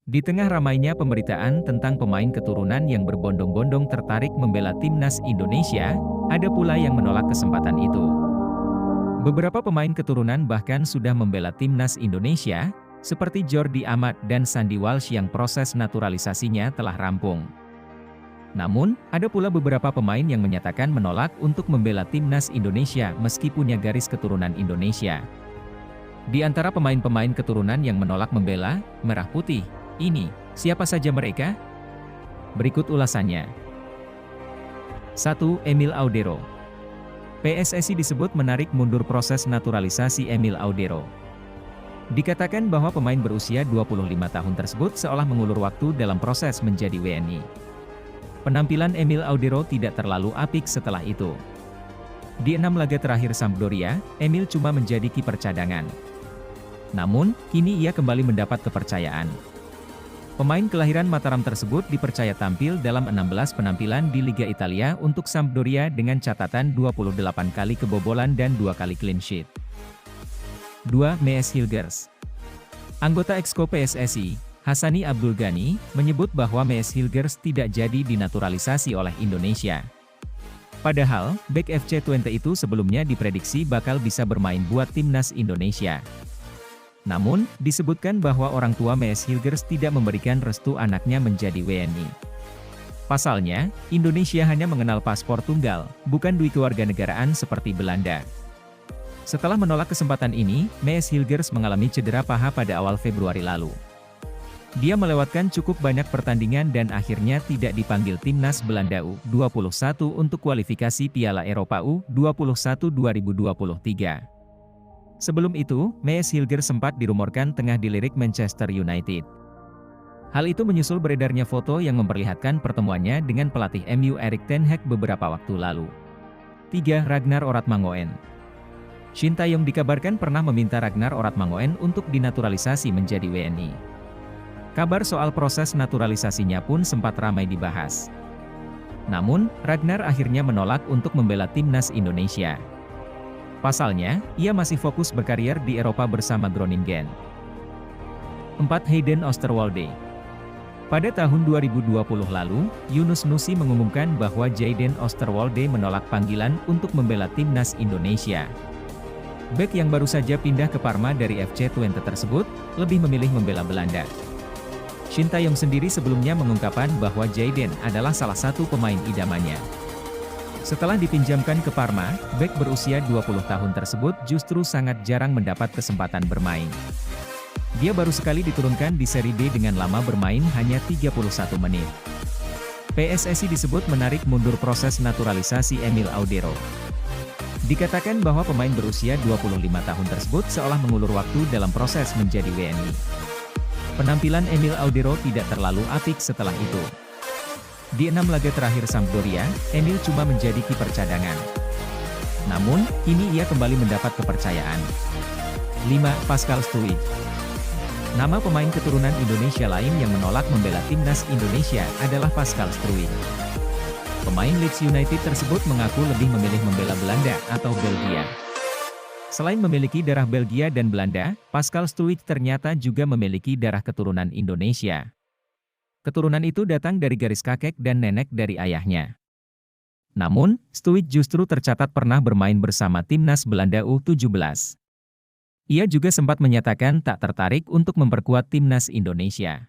Di tengah ramainya pemberitaan tentang pemain keturunan yang berbondong-bondong tertarik membela timnas Indonesia, ada pula yang menolak kesempatan itu. Beberapa pemain keturunan bahkan sudah membela timnas Indonesia, seperti Jordi Amat dan Sandy Walsh yang proses naturalisasinya telah rampung. Namun, ada pula beberapa pemain yang menyatakan menolak untuk membela timnas Indonesia meski punya garis keturunan Indonesia. Di antara pemain-pemain keturunan yang menolak membela Merah Putih, ini, siapa saja mereka? Berikut ulasannya. 1. Emil Audero. PSSI disebut menarik mundur proses naturalisasi Emil Audero. Dikatakan bahwa pemain berusia 25 tahun tersebut seolah mengulur waktu dalam proses menjadi WNI. Penampilan Emil Audero tidak terlalu apik setelah itu. Di 6 laga terakhir Sampdoria, Emil cuma menjadi kiper cadangan. Namun, kini ia kembali mendapat kepercayaan. Pemain kelahiran Mataram tersebut dipercaya tampil dalam 16 penampilan di Liga Italia untuk Sampdoria dengan catatan 28 kali kebobolan dan 2 kali clean sheet. 2. Mees Hilgers. Anggota Exco PSSI, Hassani Abdul Ghani, menyebut bahwa Mees Hilgers tidak jadi dinaturalisasi oleh Indonesia. Padahal, bek FC Twente itu sebelumnya diprediksi bakal bisa bermain buat timnas Indonesia. Namun, disebutkan bahwa orang tua Mees Hilgers tidak memberikan restu anaknya menjadi WNI. Pasalnya, Indonesia hanya mengenal paspor tunggal, bukan duit kewarganegaraan seperti Belanda. Setelah menolak kesempatan ini, Mees Hilgers mengalami cedera paha pada awal Februari lalu. Dia melewatkan cukup banyak pertandingan dan akhirnya tidak dipanggil timnas Belanda U21 untuk kualifikasi Piala Eropa U21 2023. Sebelum itu, Mees Hilgers sempat dirumorkan tengah dilirik Manchester United. Hal itu menyusul beredarnya foto yang memperlihatkan pertemuannya dengan pelatih MU Erik ten Hag beberapa waktu lalu. 3. Ragnar Oratmangoen. Shin Taeyong dikabarkan pernah meminta Ragnar Oratmangoen untuk dinaturalisasi menjadi WNI. Kabar soal proses naturalisasinya pun sempat ramai dibahas. Namun, Ragnar akhirnya menolak untuk membela timnas Indonesia. Pasalnya, ia masih fokus berkarier di Eropa bersama Groningen. 4. Hayden Osterwolde. Pada tahun 2020 lalu, Yunus Nusi mengumumkan bahwa Jayden Osterwolde menolak panggilan untuk membela timnas Indonesia. Bek yang baru saja pindah ke Parma dari FC Twente tersebut, lebih memilih membela Belanda. Shin Taeyong sendiri sebelumnya mengungkapkan bahwa Jayden adalah salah satu pemain idamannya. Setelah dipinjamkan ke Parma, bek berusia 20 tahun tersebut justru sangat jarang mendapat kesempatan bermain. Dia baru sekali diturunkan di Serie B dengan lama bermain hanya 31 menit. PSSI disebut menarik mundur proses naturalisasi Emil Audero. Dikatakan bahwa pemain berusia 25 tahun tersebut seolah mengulur waktu dalam proses menjadi WNI. Penampilan Emil Audero tidak terlalu apik setelah itu. Di 6 laga terakhir Sampdoria, Emil cuma menjadi kiper cadangan. Namun, kini ia kembali mendapat kepercayaan. 5. Pascal Struijk. Nama pemain keturunan Indonesia lain yang menolak membela timnas Indonesia adalah Pascal Struijk. Pemain Leeds United tersebut mengaku lebih memilih membela Belanda atau Belgia. Selain memiliki darah Belgia dan Belanda, Pascal Struijk ternyata juga memiliki darah keturunan Indonesia. Keturunan itu datang dari garis kakek dan nenek dari ayahnya. Namun, Struijk justru tercatat pernah bermain bersama timnas Belanda U17. Ia juga sempat menyatakan tak tertarik untuk memperkuat timnas Indonesia.